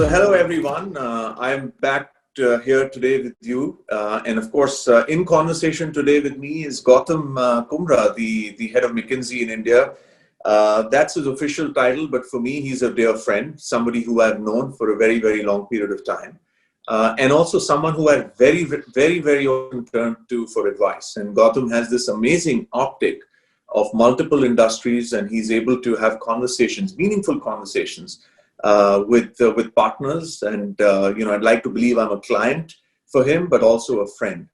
So hello everyone, I'm back here today with you, and of course in conversation today with me is Gautam Kumra, the head of Mckinsey in India. That's his official title, but for me he's a dear friend, somebody who I've known for a very, very long period of time, and also someone who I very, very, very often turn to for advice. And Gautam has this amazing optic of multiple industries, and he's able to have conversations, meaningful conversations with partners, and I'd like to believe I'm a client for him, but also a friend.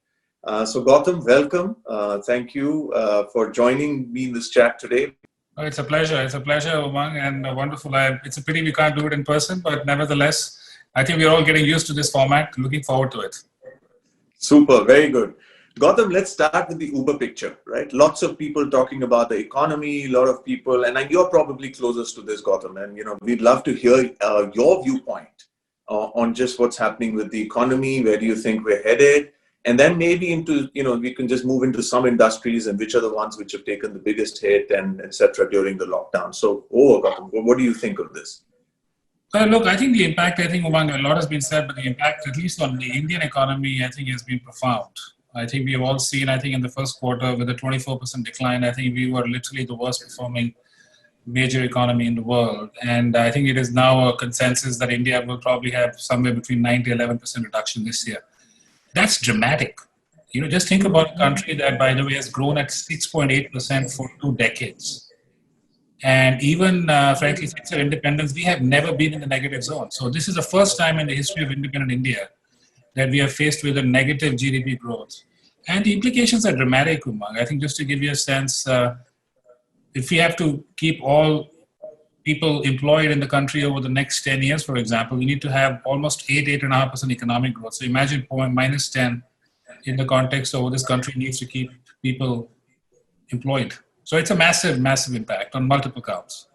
So Gautam, welcome. Thank you for joining me in this chat today. Oh, it's a pleasure. It's a pleasure, Umang, and wonderful. It's a pity we can't do it in person, but nevertheless, I think we're all getting used to this format. Looking forward to it. Super, very good. Gautam, let's start with the Uber picture, right? Lots of people talking about the economy, a lot of people, and you're probably closest to this, Gautam, and we'd love to hear your viewpoint on just what's happening with the economy. Where do you think we're headed? And then maybe into, we can just move into some industries and which are the ones which have taken the biggest hit and etc. during the lockdown. So, Gautam, what do you think of this? Look, I think the impact, Umang, a lot has been said, but the impact, at least on the Indian economy, I think has been profound. I think we have all seen, in the first quarter with a 24% decline, I think we were literally the worst performing major economy in the world. And I think it is now a consensus that India will probably have somewhere between 9 to 11% reduction this year. That's dramatic. Just think about a country that, by the way, has grown at 6.8% for 2 decades. And even, frankly, since our independence, we have never been in the negative zone. So this is the first time in the history of independent India that we are faced with a negative GDP growth. And the implications are dramatic, Umang. I think just to give you a sense, if we have to keep all people employed in the country over the next 10 years, for example, we need to have almost 8.5% economic growth. So imagine minus 10 in the context of this country needs to keep people employed. So it's a massive, massive impact on multiple counts.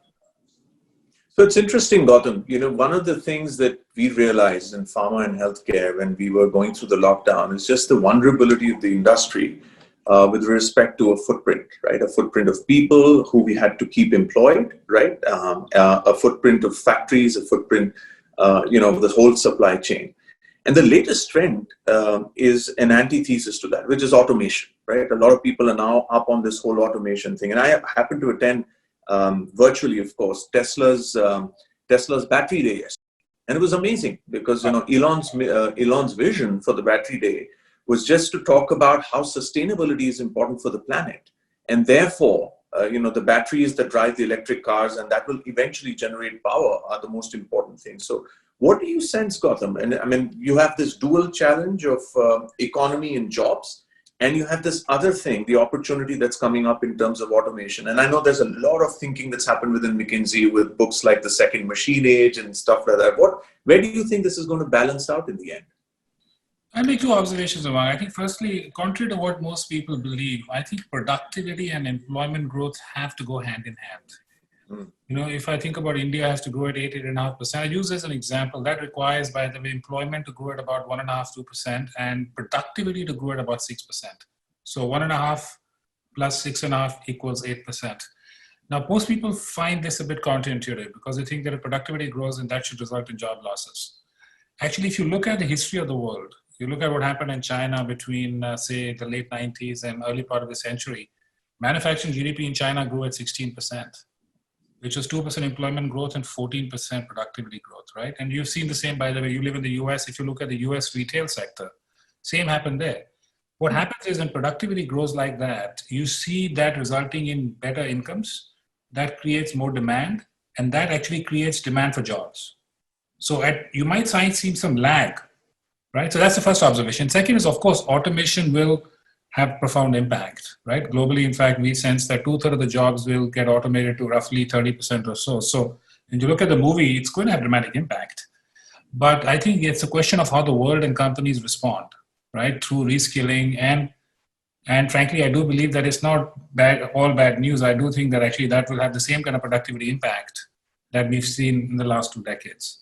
So it's interesting, Gautam, one of the things that we realized in pharma and healthcare when we were going through the lockdown is just the vulnerability of the industry with respect to a footprint, right? A footprint of people who we had to keep employed, right? A footprint of factories, a footprint, of the whole supply chain. And the latest trend is an antithesis to that, which is automation, right? A lot of people are now up on this whole automation thing. And I happened to attend virtually, of course, Tesla's battery day yesterday. And it was amazing because, Elon's vision for the battery day was just to talk about how sustainability is important for the planet. And therefore, the batteries that drive the electric cars and that will eventually generate power are the most important things. So what do you sense, Gautam? And you have this dual challenge of economy and jobs, and you have this other thing, the opportunity that's coming up in terms of automation. And I know there's a lot of thinking that's happened within Mckinsey with books like The Second Machine Age and stuff like that. Where do you think this is going to balance out in the end? I make 2 observations, Umang. I think firstly, contrary to what most people believe, I think productivity and employment growth have to go hand in hand. If I think about India has to grow at 8.5%, I use as an example, that requires, by the way, employment to grow at about 1.5%, 2%, and productivity to grow at about 6%. So 1.5 plus 6.5 equals 8%. Now, most people find this a bit counterintuitive because they think that if productivity grows, and that should result in job losses. Actually, if you look at the history of the world, you look at what happened in China between, say, the late 90s and early part of the century, manufacturing GDP in China grew at 16%. Which was 2% employment growth and 14% productivity growth, right? And you've seen the same, by the way, you live in the US. If you look at the US retail sector, same happened there. What happens is when productivity grows like that, you see that resulting in better incomes, that creates more demand, and that actually creates demand for jobs. So you might see some lag, right? So that's the first observation. Second is, of course, automation will have profound impact, right? Globally, in fact, we sense that 2/3 of the jobs will get automated to roughly 30% or so. So when you look at the movie, it's going to have dramatic impact. But I think it's a question of how the world and companies respond, right? Through reskilling. And frankly, I do believe that it's not all bad news. I do think that actually that will have the same kind of productivity impact that we've seen in the last 2 decades.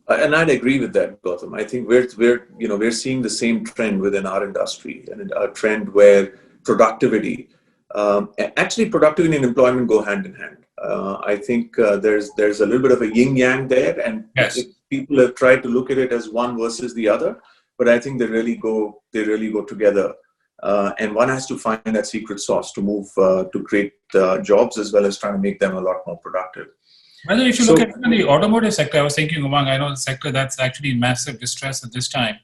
And I'd agree with that, Gautam. I think we're seeing the same trend within our industry, and a trend where productivity and employment go hand in hand. I think there's a little bit of a yin yang there, and yes. people have tried to look at it as one versus the other, but I think they really go together. And one has to find that secret sauce to move to create jobs as well as trying to make them a lot more productive. By the way, if you look at the automotive sector, I was thinking, Umang, I know the sector that's actually in massive distress at this time.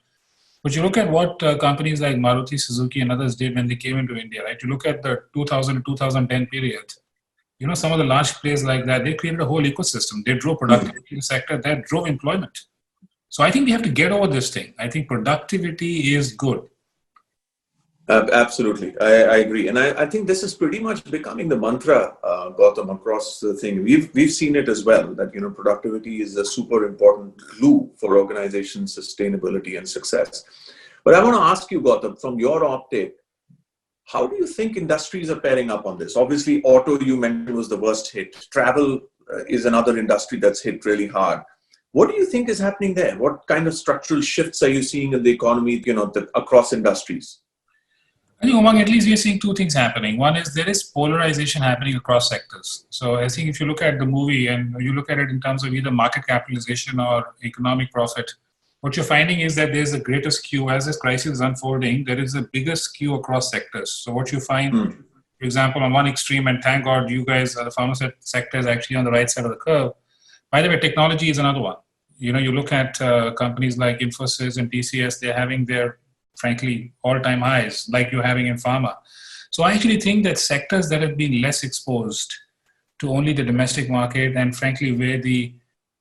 But you look at what companies like Maruti Suzuki and others did when they came into India, right? You look at the 2000 to 2010 period. Some of the large players like that, they created a whole ecosystem. They drove productivity in the sector, that drove employment. So I think we have to get over this thing. I think productivity is good. Absolutely. I agree. And I think this is pretty much becoming the mantra, Gautam, across the thing. We've seen it as well, that, productivity is a super important glue for organization sustainability and success. But I want to ask you, Gautam, from your optic, how do you think industries are pairing up on this? Obviously, auto, you mentioned, was the worst hit. Travel is another industry that's hit really hard. What do you think is happening there? What kind of structural shifts are you seeing in the economy, across industries? I think, Umang, at least we are seeing two things happening. One is there is polarization happening across sectors. So I think if you look at the movie and you look at it in terms of either market capitalization or economic profit, what you're finding is that there's a greater skew as this crisis is unfolding. There is a bigger skew across sectors. So what you find, for example, on one extreme, and thank God you guys, the pharma sector is actually on the right side of the curve. By the way, technology is another one. You look at companies like Infosys and TCS, they're having their, frankly, all-time highs like you're having in pharma. So I actually think that sectors that have been less exposed to only the domestic market and frankly where the,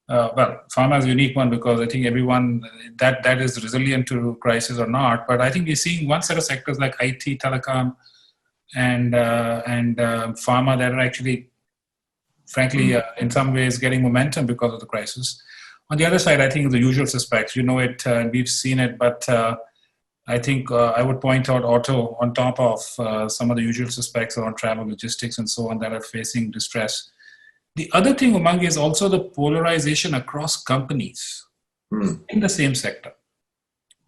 pharma is a unique one because I think everyone that is resilient to crisis or not. But I think we're seeing one set of sectors like IT, telecom, and pharma that are actually, frankly, in some ways getting momentum because of the crisis. On the other side, I think the usual suspects, we've seen it, but I think I would point out auto on top of some of the usual suspects around travel, logistics, and so on that are facing distress. The other thing, Umang, is also the polarization across companies in the same sector.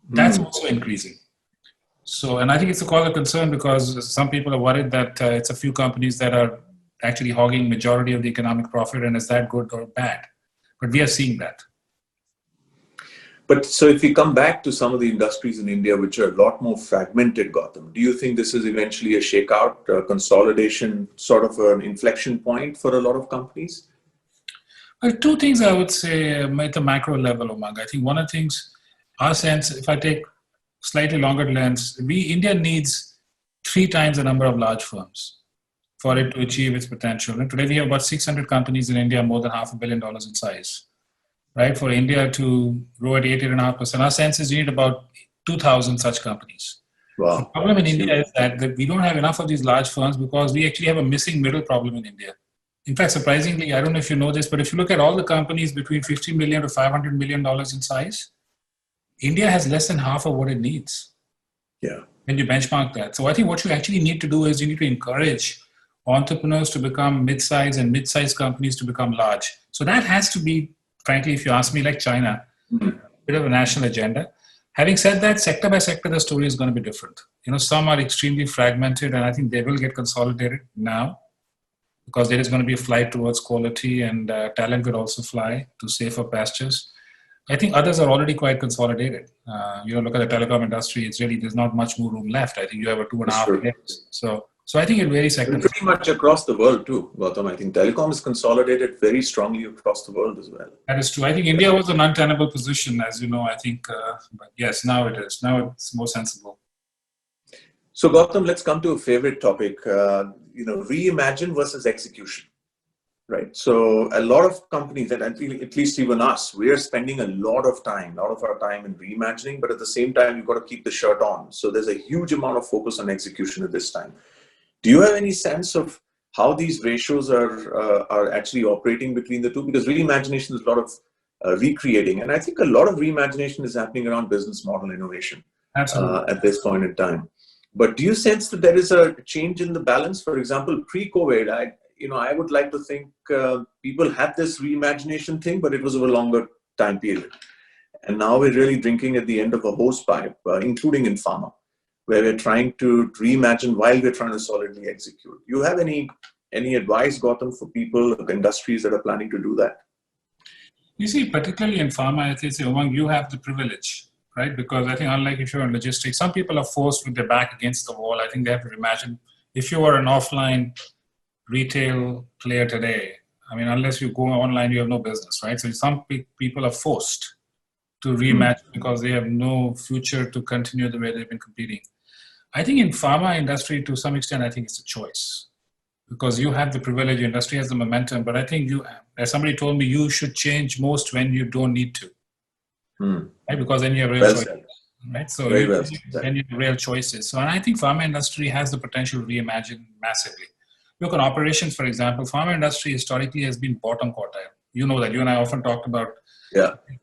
That's also increasing. So, and I think it's a cause of concern because some people are worried that it's a few companies that are actually hogging majority of the economic profit, and is that good or bad? But we are seeing that. But so if we come back to some of the industries in India, which are a lot more fragmented, Gautam, do you think this is eventually a shakeout, a consolidation, sort of an inflection point for a lot of companies? Well, two things I would say at the macro level, Umang. I think one of the things, our sense, if I take slightly longer lens, India needs 3 times the number of large firms for it to achieve its potential. And today we have about 600 companies in India, more than $500 million in size. Right, for India to grow at 8.5%, our sense is you need about 2,000 such companies. Wow. The problem in India is that we don't have enough of these large firms because we actually have a missing middle problem in India. In fact, surprisingly, I don't know if you know this, but if you look at all the companies between $50 million to $500 million in size, India has less than half of what it needs. Yeah. When you benchmark that. So I think what you actually need to do is you need to encourage entrepreneurs to become mid-size and mid-size companies to become large. So that has to be, frankly, if you ask me, like China, a bit of a national agenda. Having said that, sector by sector, the story is going to be different. Some are extremely fragmented, and I think they will get consolidated now because there is going to be a flight towards quality, and talent will also fly to safer pastures. I think others are already quite consolidated. Look at the telecom industry. It's really, there's not much more room left. I think you have a 2.5 years. So I think it varies sector. Pretty much across the world too, Gautam. I think telecom is consolidated very strongly across the world as well. That is true. I think India was an untenable position, as you know. I think, but yes, now it is. Now it's more sensible. So Gautam, let's come to a favorite topic. Reimagine versus execution, right? So a lot of companies, and at least even us, we are spending a lot of our time in reimagining, but at the same time, you've got to keep the shirt on. So there's a huge amount of focus on execution at this time. Do you have any sense of how these ratios are actually operating between the two? Because reimagination is a lot of recreating. And I think a lot of reimagination is happening around business model innovation at this point in time. But do you sense that there is a change in the balance? For example, pre-COVID, I would like to think people had this reimagination thing, but it was over a longer time period. And now we're really drinking at the end of a hose pipe, including in pharma, where we're trying to reimagine while we're trying to solidly execute. You have any advice, Gautam, for people, industries that are planning to do that? You see, particularly in pharma, I think among you have the privilege, right? Because I think unlike if you're in logistics, some people are forced with their back against the wall. I think they have to imagine if you were an offline retail player today, I mean, unless you go online, you have no business, right? So some people are forced to reimagine because they have no future to continue the way they've been competing. I think in pharma industry, to some extent, I think it's a choice because you have the privilege, industry has the momentum, but I think you, as somebody told me, you should change most when you don't need to, right? Because then you have real Well choices, said. right? So Very well said. then you have real choices. So and I think pharma industry has the potential to reimagine massively. Look at operations, for example. Pharma industry historically has been bottom quartile. You know that. You and I often talked about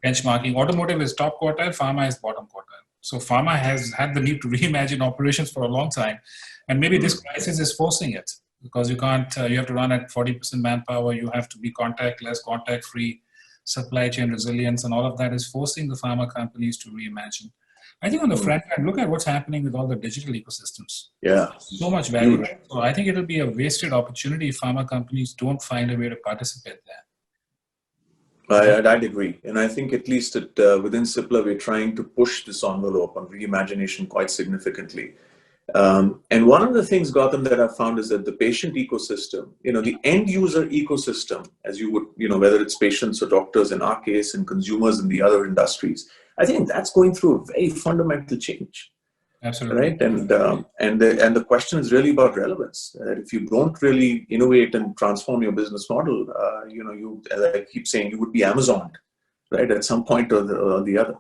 benchmarking. Automotive is top quartile, pharma is bottom quartile. So pharma has had the need to reimagine operations for a long time. And maybe this crisis is forcing it because you can't, you have to run at 40% manpower. You have to be contactless, contact-free, supply chain resilience, and all of that is forcing the pharma companies to reimagine. I think on the front end, look at what's happening with all the digital ecosystems. Yeah. So much value. Right? So I think it'll be a wasted opportunity if pharma companies don't find a way to participate there. I'd agree. And I think at least within Cipla, we're trying to push this envelope on reimagination quite significantly. And one of the things, Gautam, that I've found is that the patient ecosystem, the end user ecosystem, as you would, whether it's patients or doctors in our case and consumers in the other industries, I think that's going through a very fundamental change. Absolutely. Right. And the question is really about relevance. If you don't really innovate and transform your business model, you, as I keep saying, you would be Amazoned, right, at some point or the other.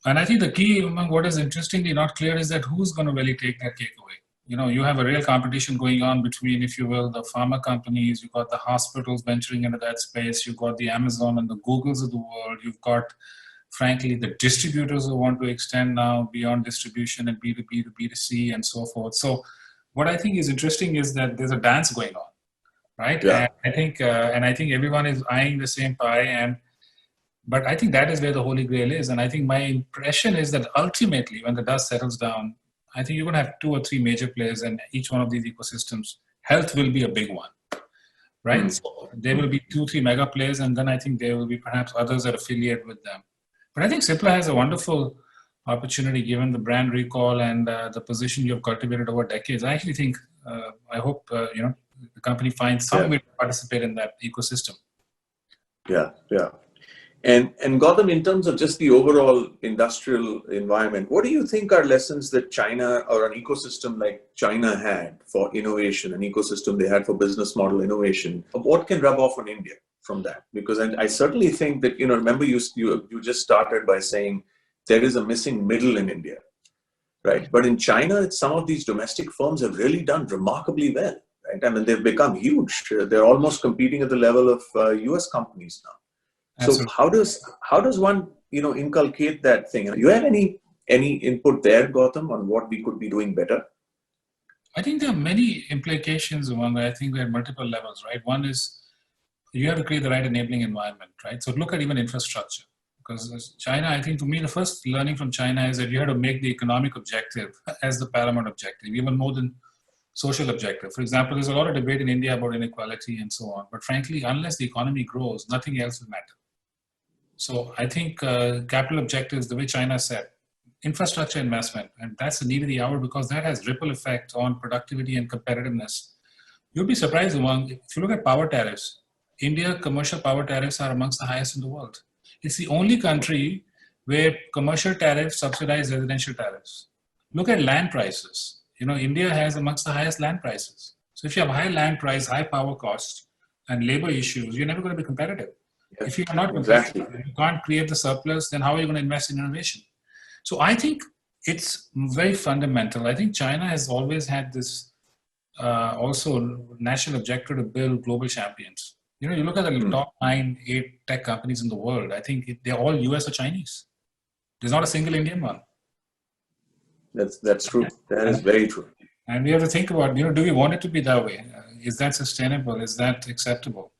And I think the key among what is interestingly not clear is that who's going to really take that cake away. You have a real competition going on between, if you will, the pharma companies. You've got the hospitals venturing into that space. You've got the Amazon and the Googles of the world. You've got, frankly, the distributors who want to extend now beyond distribution and B2B to B2C and so forth. So what I think is interesting is that there's a dance going on, right? Yeah. And I think everyone is eyeing the same pie. But I think that is where the holy grail is. And I think my impression is that ultimately, when the dust settles down, I think you're going to have 2 or 3 major players in each one of these ecosystems. Health will be a big one, right? So there will be 2, 3 mega players, and then I think there will be perhaps others that affiliate with them. But I think Cipla has a wonderful opportunity given the brand recall and the position you have cultivated over decades. I actually think, I hope, the company finds some way to participate in that ecosystem. Yeah. And Gautam, in terms of just the overall industrial environment, what do you think are lessons that China or an ecosystem like China had for innovation, an ecosystem they had for business model innovation? What can rub off on India from that? Because I certainly think that, remember you just started by saying there is a missing middle in India, right? But in China, some of these domestic firms have really done remarkably well, right? I mean, they've become huge. They're almost competing at the level of US companies now. So how does one, inculcate that thing? Do you have any input there, Gautam, on what we could be doing better? I think there are many implications among that. I think there are multiple levels, right? One is you have to create the right enabling environment, right? So look at even infrastructure. Because China, I think to me, the first learning from China is that you have to make the economic objective as the paramount objective, even more than social objective. For example, there's a lot of debate in India about inequality and so on. But frankly, unless the economy grows, nothing else will matter. So I think capital objectives, the way China said, infrastructure investment, and that's the need of the hour because that has ripple effect on productivity and competitiveness. You'll be surprised, Umang, if you look at power tariffs, India commercial power tariffs are amongst the highest in the world. It's the only country where commercial tariffs subsidize residential tariffs. Look at land prices. India has amongst the highest land prices. So if you have high land price, high power costs, and labor issues, you're never going to be competitive. Yeah, if you're not competitive, you can't create the surplus, then how are you going to invest in innovation? So I think it's very fundamental. I think China has always had this also national objective to build global champions. You look at the top 9, 8 tech companies in the world. I think they're all US or Chinese. There's not a single Indian one. That's true. That is very true. And we have to think about, do we want it to be that way? Is that sustainable? Is that acceptable?